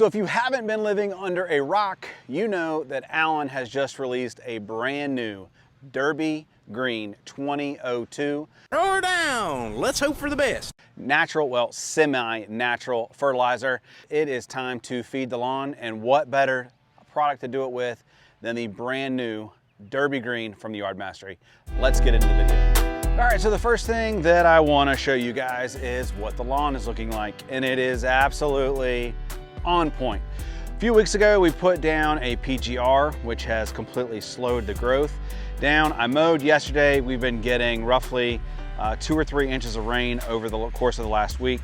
So if you haven't been living under a rock, you know that Alan has just released a brand new Derby Green 2002. Throw her down. Let's hope for the best. Natural, well, semi-natural fertilizer. It is time to feed the lawn, and what better product to do it with than the brand new Derby Green from the Yard Mastery. Let's get into the video. All right, so the first thing that I want to show you guys is what the lawn is looking like, and it is absolutely on point. A few weeks ago, we put down a PGR, which has completely slowed the growth down. I mowed yesterday. We've been getting roughly 2 or 3 inches of rain over the course of the last week,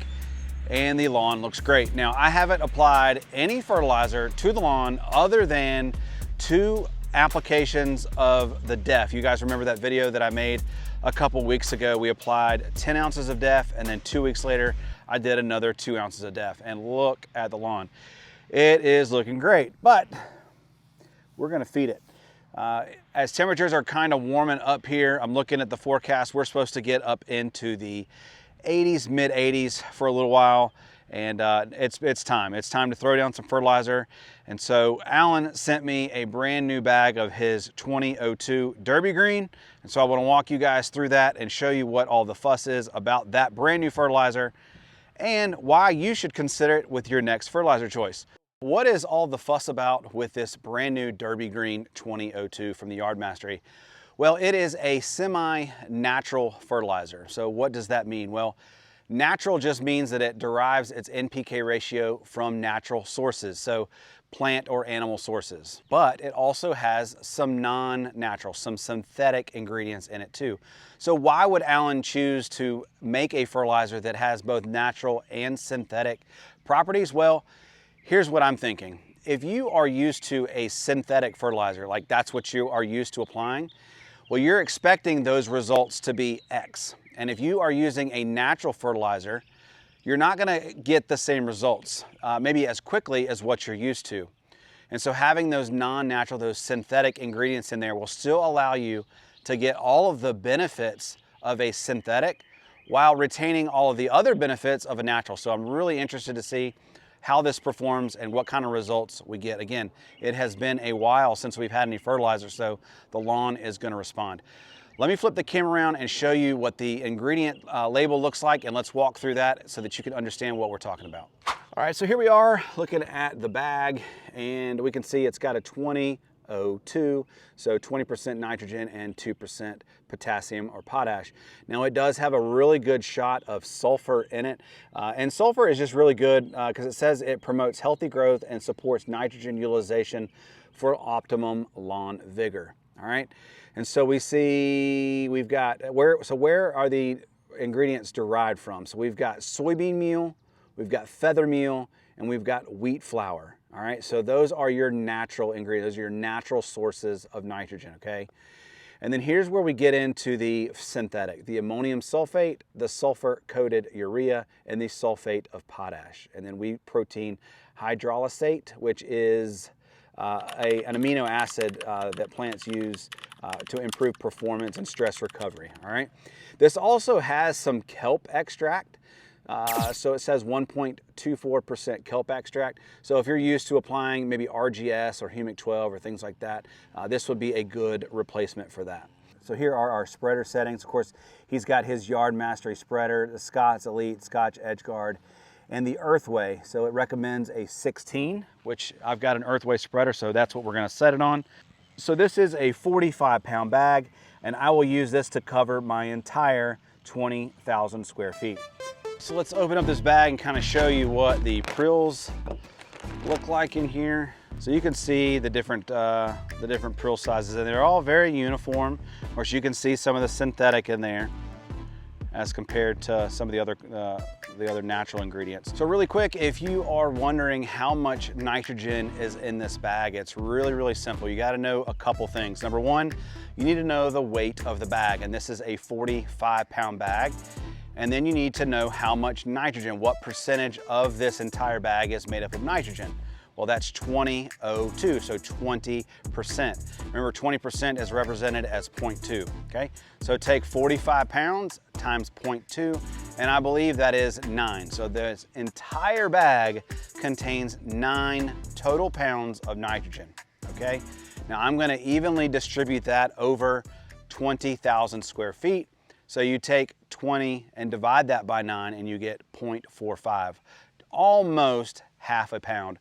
and the lawn looks great. Now, I haven't applied any fertilizer to the lawn other than 2 applications of the DEF. You guys remember that video that I made a couple weeks ago? We applied 10 ounces of DEF, and then 2 weeks later, I did another 2 ounces of DEF, and look at the lawn. It is looking great, but we're gonna feed it. As temperatures are kind of warming up here, I'm looking at the forecast. We're supposed to get up into the 80s, mid 80s for a little while, and it's time. It's time to throw down some fertilizer. And so Alan sent me a brand new bag of his 2002 Derby Green. And so I want to walk you guys through that and show you what all the fuss is about that brand new fertilizer and why you should consider it with your next fertilizer choice. What is all the fuss about with this brand new Derby Green 2002 from the Yard Mastery? Well, it is a semi-natural fertilizer. So what does that mean? Well, natural just means that it derives its NPK ratio from natural sources, so plant or animal sources. But it also has some non-natural, some synthetic ingredients in it too. So why would Alan choose to make a fertilizer that has both natural and synthetic properties? Well, here's what I'm thinking. If you are used to a synthetic fertilizer, like that's what you are used to applying, well, you're expecting those results to be X. And if you are using a natural fertilizer, you're not gonna get the same results, maybe as quickly as what you're used to. And so having those non-natural, those synthetic ingredients in there will still allow you to get all of the benefits of a synthetic while retaining all of the other benefits of a natural. So I'm really interested to see how this performs and what kind of results we get. Again, it has been a while since we've had any fertilizer, so the lawn is gonna respond. Let me flip the camera around and show you what the ingredient label looks like, and let's walk through that so that you can understand what we're talking about. All right, so here we are looking at the bag, and we can see it's got a 2002, so 20% nitrogen and 2% potassium or potash. Now it does have a really good shot of sulfur in it, and sulfur is just really good because it says it promotes healthy growth and supports nitrogen utilization for optimum lawn vigor. All right, and so we see we've got, where are the ingredients derived from? So we've got soybean meal, we've got feather meal, and we've got wheat flour. All right, so those are your natural ingredients, those are your natural sources of nitrogen, okay? And then here's where we get into the synthetic, the ammonium sulfate, the sulfur-coated urea, and the sulfate of potash. And then wheat protein hydrolysate, which is an amino acid that plants use to improve performance and stress recovery, all right? This also has some kelp extract. So it says 1.24% kelp extract. So if you're used to applying maybe RGS or Humic 12 or things like that, this would be a good replacement for that. So here are our spreader settings. Of course, he's got his Yard Mastery spreader, the Scott's Elite, Scotch Edgeguard, and the Earthway. So it recommends a 16, which I've got an Earthway spreader, so that's what we're gonna set it on. So this is a 45-pound bag, and I will use this to cover my entire 20,000 square feet. So let's open up this bag and kind of show you what the prills look like in here. So you can see the different prill sizes, and they're all very uniform. Of course, you can see some of the synthetic in there as compared to some of the other natural ingredients. So really quick, if you are wondering how much nitrogen is in this bag, it's really, really simple. You gotta know a couple things. Number one, you need to know the weight of the bag, and this is a 45-pound bag. And then you need to know how much nitrogen, what percentage of this entire bag is made up of nitrogen. Well, that's 2002, so 20%. Remember, 20% is represented as 0.2, okay? So take 45 pounds times 0.2, and I believe that is 9. So this entire bag contains 9 total pounds of nitrogen, okay? Now I'm gonna evenly distribute that over 20,000 square feet. So you take 20 and divide that by 9 and you get 0.45, almost half a pound,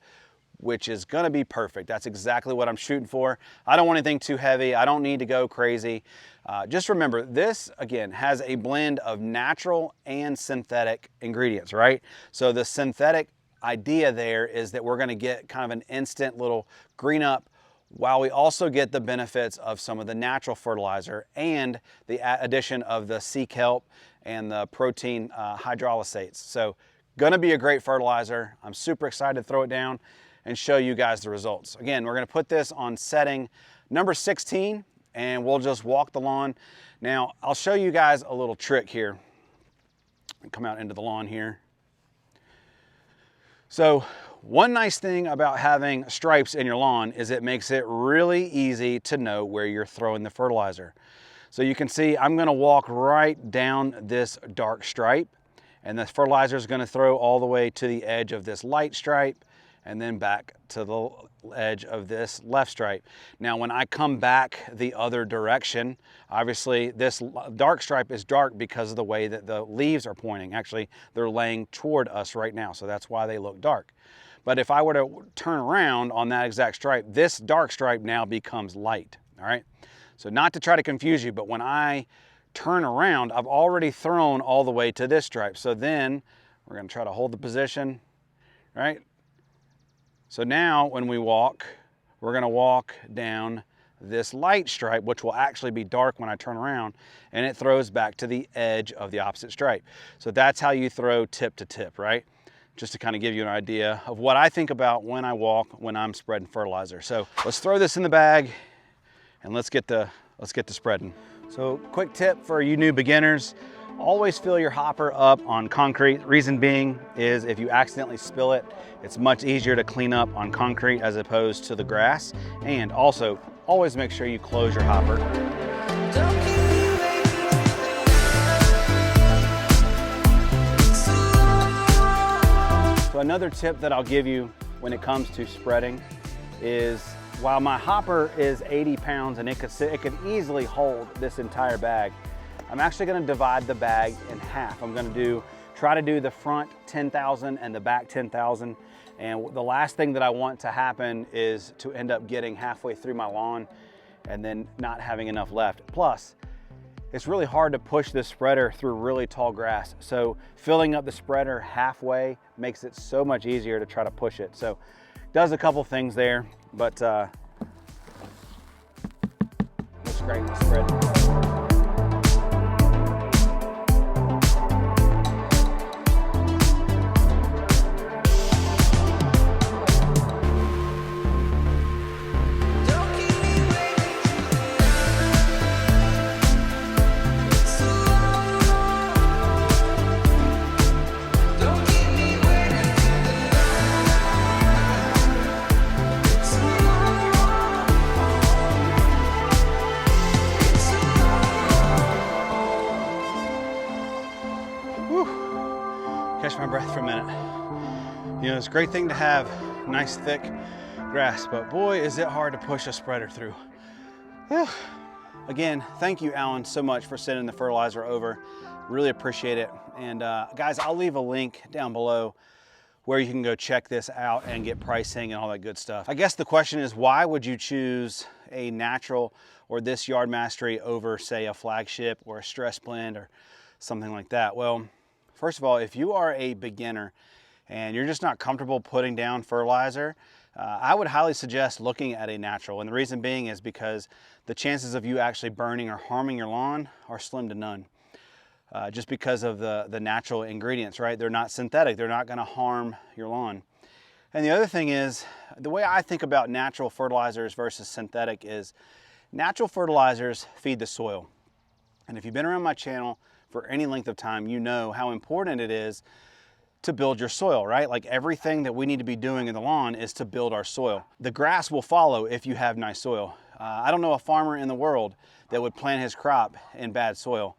which is gonna be perfect. That's exactly what I'm shooting for. I don't want anything too heavy. I don't need to go crazy. Just remember, this, again, has a blend of natural and synthetic ingredients, right? So the synthetic idea there is that we're gonna get kind of an instant little green up, while we also get the benefits of some of the natural fertilizer and the addition of the sea kelp and the protein hydrolysates. So gonna be a great fertilizer. I'm super excited to throw it down and show you guys the results. Again, we're gonna put this on setting number 16 and we'll just walk the lawn. Now, I'll show you guys a little trick here. Come out into the lawn here. So one nice thing about having stripes in your lawn is it makes it really easy to know where you're throwing the fertilizer. So you can see I'm gonna walk right down this dark stripe, and the fertilizer is gonna throw all the way to the edge of this light stripe and then back to the edge of this left stripe. Now, when I come back the other direction, obviously this dark stripe is dark because of the way that the leaves are pointing. Actually, they're laying toward us right now, so that's why they look dark. But if I were to turn around on that exact stripe, this dark stripe now becomes light, all right? So not to try to confuse you, but when I turn around, I've already thrown all the way to this stripe. So then we're gonna try to hold the position, right? So now when we walk, we're gonna walk down this light stripe, which will actually be dark when I turn around, and it throws back to the edge of the opposite stripe. So that's how you throw tip to tip, right? Just to kind of give you an idea of what I think about when I walk, when I'm spreading fertilizer. So let's throw this in the bag and let's get to spreading. So quick tip for you new beginners, always fill your hopper up on concrete. Reason being is if you accidentally spill it, it's much easier to clean up on concrete as opposed to the grass. And also, always make sure you close your hopper. So another tip that I'll give you when it comes to spreading is, while my hopper is 80 pounds and it could easily hold this entire bag, I'm actually gonna divide the bag in half. I'm gonna try to do the front 10,000 and the back 10,000. And the last thing that I want to happen is to end up getting halfway through my lawn and then not having enough left. Plus, it's really hard to push this spreader through really tall grass. So filling up the spreader halfway makes it so much easier to try to push it. So does a couple things there, but looks great in the spread. Catch my breath for a minute. You know, it's a great thing to have nice thick grass, but boy, is it hard to push a spreader through. Whew. Again, thank you, Alan, so much for sending the fertilizer over. Really appreciate it. And guys, I'll leave a link down below where you can go check this out and get pricing and all that good stuff. I guess the question is, why would you choose a natural or this Yard Mastery over, say, a Flagship or a Stress Blend or something like that? Well, first of all, if you are a beginner and you're just not comfortable putting down fertilizer, I would highly suggest looking at a natural. And the reason being is because the chances of you actually burning or harming your lawn are slim to none. Just because of the natural ingredients, right? They're not synthetic. They're not gonna harm your lawn. And the other thing is, the way I think about natural fertilizers versus synthetic is, natural fertilizers feed the soil. And if you've been around my channel for any length of time, you know how important it is to build your soil, right? Like everything that we need to be doing in the lawn is to build our soil. The grass will follow if you have nice soil. I don't know a farmer in the world that would plant his crop in bad soil.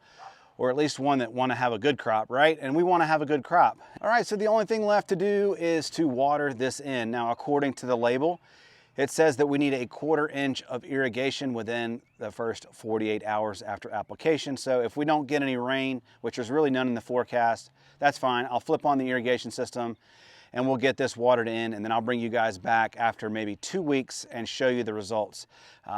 or at least one that want to have a good crop, right? And we want to have a good crop. All right, so the only thing left to do is to water this in. Now, according to the label, it says that we need a 1/4 inch of irrigation within the first 48 hours after application. So if we don't get any rain, which there's really none in the forecast, that's fine. I'll flip on the irrigation system and we'll get this watered in, and then I'll bring you guys back after maybe 2 weeks and show you the results.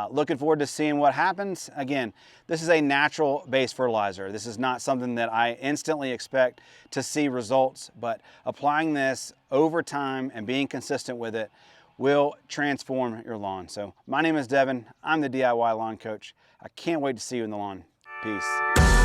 Looking forward to seeing what happens. Again, this is a natural base fertilizer. This is not something that I instantly expect to see results, but applying this over time and being consistent with it will transform your lawn. So my name is Devin. I'm the DIY lawn coach. I can't wait to see you in the lawn. Peace.